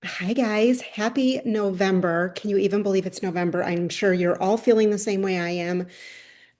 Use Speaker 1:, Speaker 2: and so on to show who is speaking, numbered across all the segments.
Speaker 1: Hi, guys. Happy November. Can you even believe it's November? I'm sure you're all feeling the same way I am.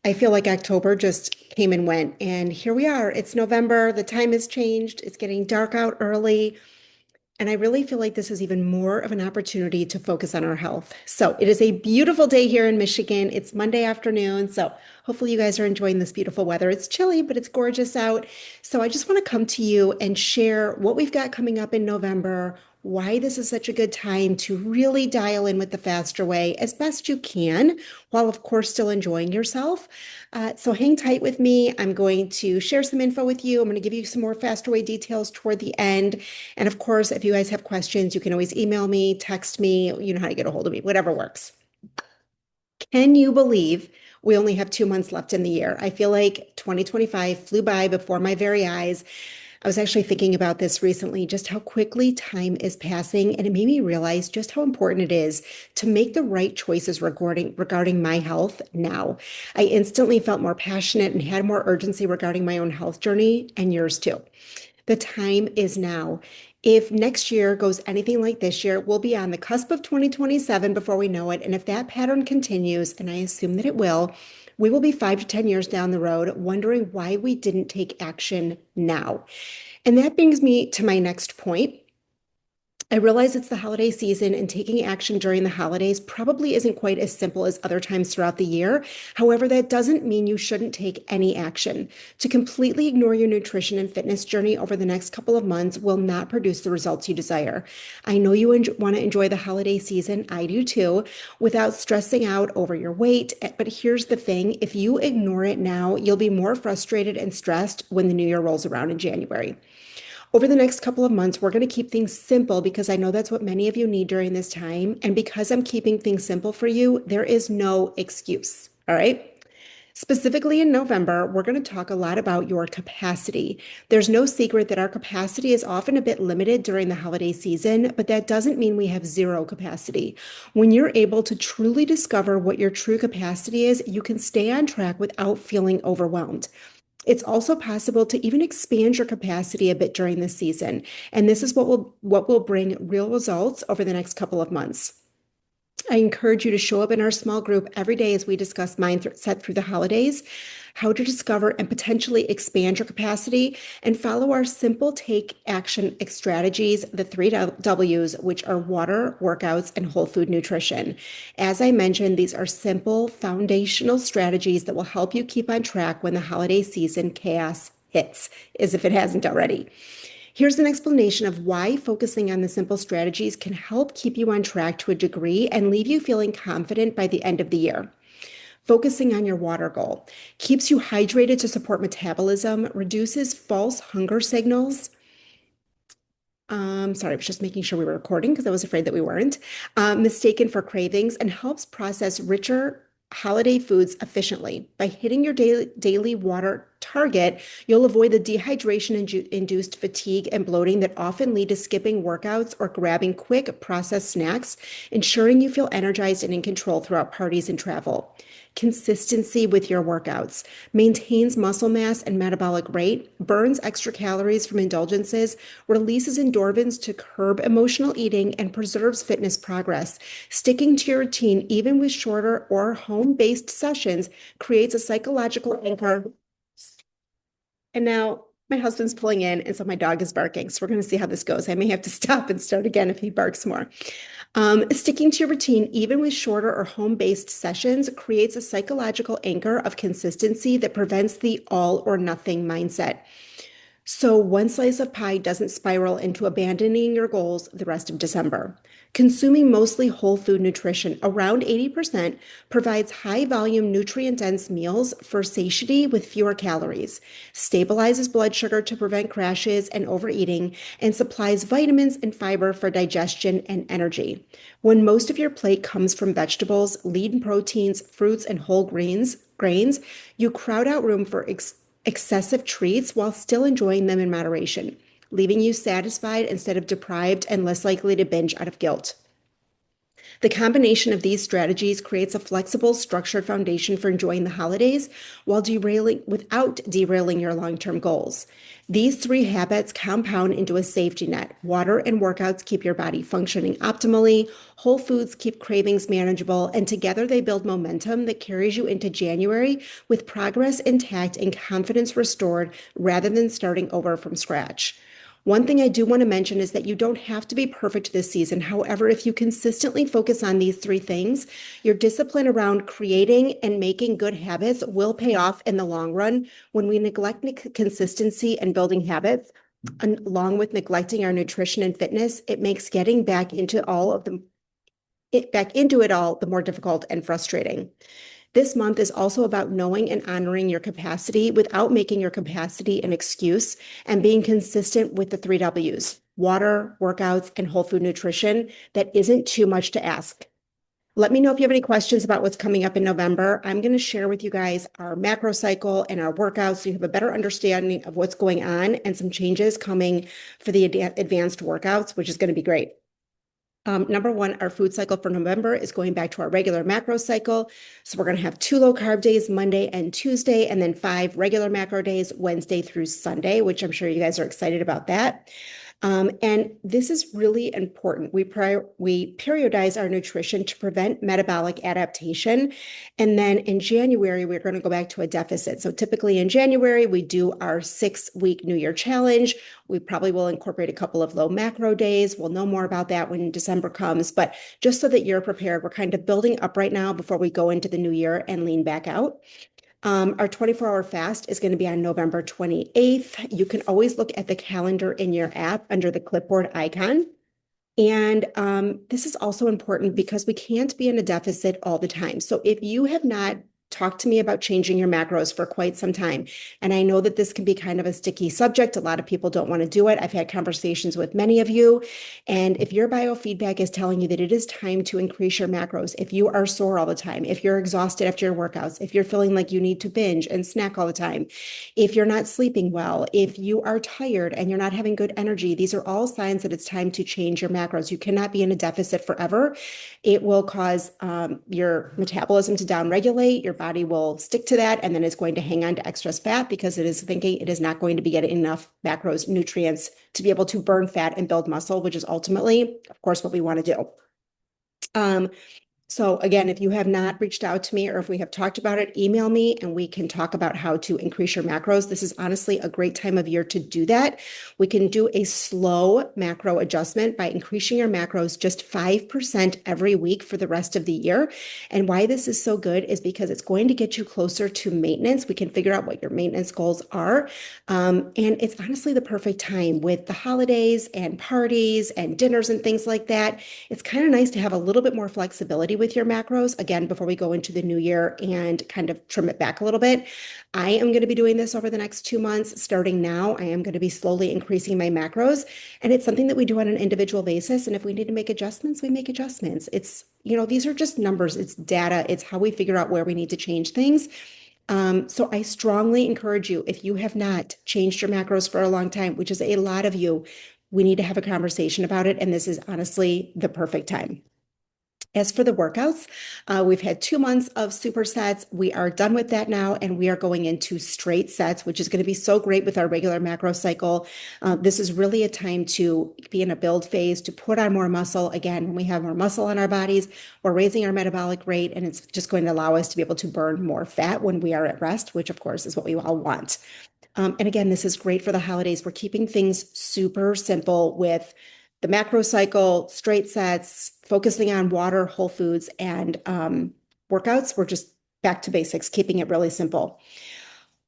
Speaker 1: I feel like October just came and went, and here we are. It's November. The time has changed. It's getting dark out early. And I really feel like this is even more of an opportunity to focus on our health. So it is a beautiful day here in Michigan. It's Monday afternoon. So hopefully you guys are enjoying this beautiful weather. It's chilly, but it's gorgeous out. So I just want to come to you and share what we've got coming up in November, why this is such a good time to really dial in with the faster way as best you can, while of course still enjoying yourself. So hang tight with me. I'm going to share some info with you. I'm going to give you some more faster way details toward the end. And of course, if you guys have questions, you can always email me, text me, you know how to get a hold of me, whatever works. Can you believe we only have 2 months left in the year? I feel like 2025 flew by before my very eyes. I was actually thinking about this recently, just how quickly time is passing, and it made me realize just how important it is to make the right choices regarding my health now. I instantly felt more passionate and had more urgency regarding my own health journey and yours too. The time is now. If next year goes anything like this year, we'll be on the cusp of 2027 before we know it. And if that pattern continues, and I assume that it will, we will be 5 to 10 years down the road wondering why we didn't take action now. And that brings me to my next point. I realize it's the holiday season, and taking action during the holidays probably isn't quite as simple as other times throughout the year. However, that doesn't mean you shouldn't take any action. To completely ignore your nutrition and fitness journey over the next couple of months will not produce the results you desire. I know you want to enjoy the holiday season. I do too, without stressing out over your weight. But here's the thing, if you ignore it now, you'll be more frustrated and stressed when the new year rolls around in January. Over the next couple of months, we're going to keep things simple because I know that's what many of you need during this time. And because I'm keeping things simple for you, there is no excuse. All right. Specifically in November, we're going to talk a lot about your capacity. There's no secret that our capacity is often a bit limited during the holiday season, but that doesn't mean we have zero capacity. When you're able to truly discover what your true capacity is, you can stay on track without feeling overwhelmed. It's also possible to even expand your capacity a bit during this season, and this is what will bring real results over the next couple of months. I encourage you to show up in our small group every day as we discuss mindset through the holidays, how to discover and potentially expand your capacity, and follow our simple take action strategies, the three W's, which are water, workouts, and whole food nutrition. As I mentioned, these are simple foundational strategies that will help you keep on track when the holiday season chaos hits, as if it hasn't already. Here's an explanation of why focusing on the simple strategies can help keep you on track to a degree and leave you feeling confident by the end of the year. Focusing on your water goal keeps you hydrated to support metabolism, reduces false hunger signals. Sorry, I was just making sure we were recording because I was afraid that we weren't. Mistaken for cravings, and helps process richer holiday foods efficiently. By hitting your daily water target, you'll avoid the dehydration induced fatigue and bloating that often lead to skipping workouts or grabbing quick processed snacks, ensuring you feel energized and in control throughout parties and travel. Consistency with your workouts maintains muscle mass and metabolic rate, burns extra calories from indulgences, releases endorphins to curb emotional eating, and preserves fitness progress. Sticking to your routine, even with shorter or home based sessions, creates a psychological anchor. And now my husband's pulling in, and so my dog is barking. So we're going to see how this goes. I may have to stop and start again if he barks more. Sticking to your routine, even with shorter or home-based sessions, creates a psychological anchor of consistency that prevents the all or nothing mindset. So one slice of pie doesn't spiral into abandoning your goals the rest of December. Consuming mostly whole food nutrition, around 80%, provides high volume, nutrient dense meals for satiety with fewer calories, stabilizes blood sugar to prevent crashes and overeating, and supplies vitamins and fiber for digestion and energy. When most of your plate comes from vegetables, lean proteins, fruits, and whole grains, you crowd out room for excessive treats while still enjoying them in moderation, leaving you satisfied instead of deprived and less likely to binge out of guilt. The combination of these strategies creates a flexible, structured foundation for enjoying the holidays without derailing your long-term goals. These three habits compound into a safety net. Water and workouts keep your body functioning optimally. Whole foods keep cravings manageable, and together they build momentum that carries you into January with progress intact and confidence restored rather than starting over from scratch. One thing I do want to mention is that you don't have to be perfect this season. However, if you consistently focus on these three things, your discipline around creating and making good habits will pay off in the long run. When we neglect consistency and building habits, along with neglecting our nutrition and fitness, it makes getting back into it all the more difficult and frustrating. This month is also about knowing and honoring your capacity without making your capacity an excuse and being consistent with the three W's: water, workouts, and whole food nutrition. That isn't too much to ask. Let me know if you have any questions about what's coming up in November. I'm going to share with you guys our macro cycle and our workouts so you have a better understanding of what's going on and some changes coming for the advanced workouts, which is going to be great. Number one, our food cycle for November is going back to our regular macro cycle. So we're going to have 2 low carb days, Monday and Tuesday, and then 5 regular macro days, Wednesday through Sunday, which I'm sure you guys are excited about that. And this is really important. We periodize our nutrition to prevent metabolic adaptation. And then in January, we're going to go back to a deficit. So typically in January, we do our 6-week New Year challenge. We probably will incorporate a couple of low macro days. We'll know more about that when December comes. But just so that you're prepared, we're kind of building up right now before we go into the new year and lean back out. Our 24-hour fast is going to be on November 28th. You can always look at the calendar in your app under the clipboard icon. And this is also important because we can't be in a deficit all the time. So if you have not talked to me about changing your macros for quite some time, and I know that this can be kind of a sticky subject, a lot of people don't want to do it. I've had conversations with many of you. And if your biofeedback is telling you that it is time to increase your macros, if you are sore all the time, if you're exhausted after your workouts, if you're feeling like you need to binge and snack all the time, if you're not sleeping well, if you are tired and you're not having good energy, these are all signs that it's time to change your macros. You cannot be in a deficit forever. It will cause your metabolism to downregulate. Your body will stick to that, and then it's going to hang on to excess fat because it is thinking it is not going to be getting enough macros, nutrients to be able to burn fat and build muscle, which is ultimately, of course, what we want to do. So again, if you have not reached out to me or if we have talked about it, email me and we can talk about how to increase your macros. This is honestly a great time of year to do that. We can do a slow macro adjustment by increasing your macros just 5% every week for the rest of the year. And why this is so good is because it's going to get you closer to maintenance. We can figure out what your maintenance goals are. And it's honestly the perfect time with the holidays and parties and dinners and things like that. It's kind of nice to have a little bit more flexibility with your macros, again, before we go into the new year and kind of trim it back a little bit. I am going to be doing this over the next 2 months. Starting now, I am going to be slowly increasing my macros. And it's something that we do on an individual basis. And if we need to make adjustments, we make adjustments. It's, these are just numbers. It's data. It's how we figure out where we need to change things. So I strongly encourage you, if you have not changed your macros for a long time, which is a lot of you, we need to have a conversation about it. And this is honestly the perfect time. As for the workouts, we've had 2 months of supersets. We are done with that now, and we are going into straight sets, which is going to be so great with our regular macro cycle. This is really a time to be in a build phase, to put on more muscle. Again, when we have more muscle on our bodies, we're raising our metabolic rate, and it's just going to allow us to be able to burn more fat when we are at rest, which of course is what we all want. And again, this is great for the holidays. We're keeping things super simple with the macro cycle, straight sets, focusing on water, whole foods, and workouts. We're just back to basics, keeping it really simple.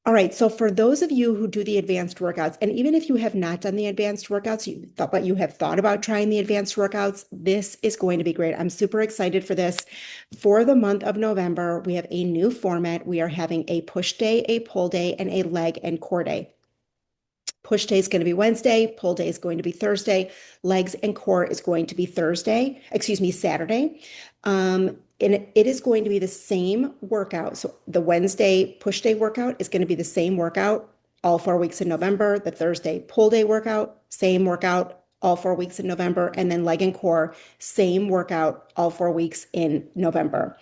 Speaker 1: All right, so for those of you who do the advanced workouts, and even if you have not done the advanced workouts, but you have thought about trying the advanced workouts, this is going to be great. I'm super excited for this. For the month of November, we have a new format. We are having a push day, a pull day, and a leg and core day. Push day is going to be Wednesday. Pull day is going to be Thursday. Legs and core is going to be Saturday. And it is going to be the same workout. So the Wednesday push day workout is going to be the same workout all 4 weeks in November. The Thursday pull day workout, same workout all 4 weeks in November, and then leg and core, same workout all 4 weeks in November.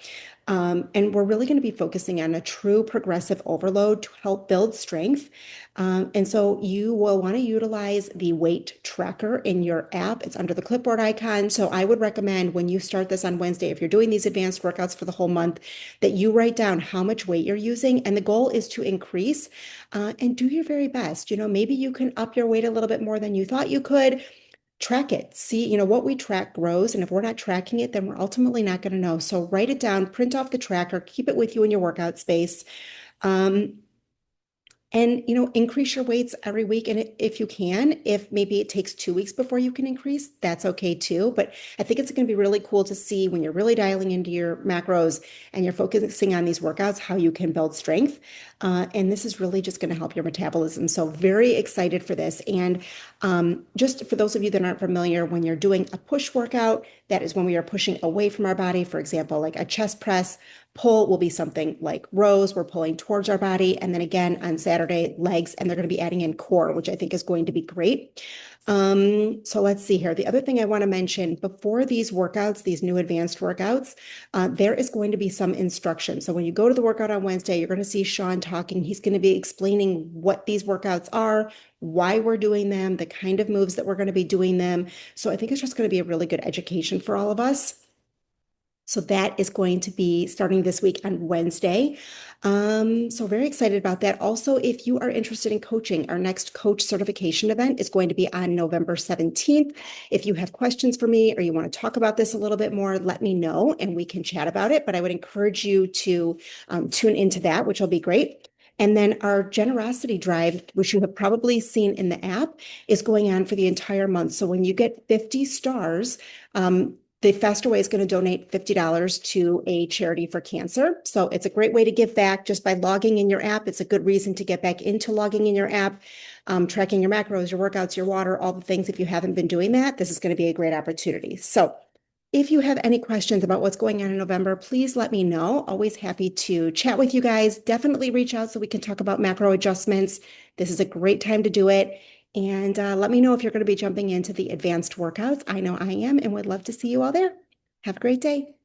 Speaker 1: And we're really going to be focusing on a true progressive overload to help build strength. And so you will want to utilize the weight tracker in your app. It's under the clipboard icon. So I would recommend when you start this on Wednesday, if you're doing these advanced workouts for the whole month, that you write down how much weight you're using. And the goal is to increase and do your very best. Maybe you can up your weight a little bit more than you thought you could. Track it. See, what we track grows. And if we're not tracking it, then we're ultimately not going to know. So write it down, print off the tracker, keep it with you in your workout space. Um, and, increase your weights every week. And if you can, if maybe it takes 2 weeks before you can increase, that's okay too. But I think it's going to be really cool to see when you're really dialing into your macros and you're focusing on these workouts, how you can build strength. And this is really just going to help your metabolism. So very excited for this. And just for those of you that aren't familiar, when you're doing a push workout, that is when we are pushing away from our body. For example, like a chest press. Pull will be something like rows. We're pulling towards our body. And then again on Saturday, legs, and they're going to be adding in core, which I think is going to be great. So let's see here. The other thing I want to mention before these workouts, these new advanced workouts, there is going to be some instruction. So when you go to the workout on Wednesday, you're going to see Sean talking. He's going to be explaining what these workouts are, why we're doing them, the kind of moves that we're going to be doing them. So I think it's just going to be a really good education for all of us. So that is going to be starting this week on Wednesday. So very excited about that. Also, if you are interested in coaching, our next coach certification event is going to be on November 17th. If you have questions for me or you want to talk about this a little bit more, let me know and we can chat about it. But I would encourage you to tune into that, which will be great. And then our generosity drive, which you have probably seen in the app, is going on for the entire month. So when you get 50 stars, the Faster Way is going to donate $50 to a charity for cancer. So it's a great way to give back just by logging in your app. It's a good reason to get back into logging in your app, tracking your macros, your workouts, your water, all the things. If you haven't been doing that, this is going to be a great opportunity. So if you have any questions about what's going on in November, please let me know. Always happy to chat with you guys. Definitely reach out so we can talk about macro adjustments. This is a great time to do it. And let me know if you're going to be jumping into the advanced workouts. I know I am and would love to see you all there. Have a great day.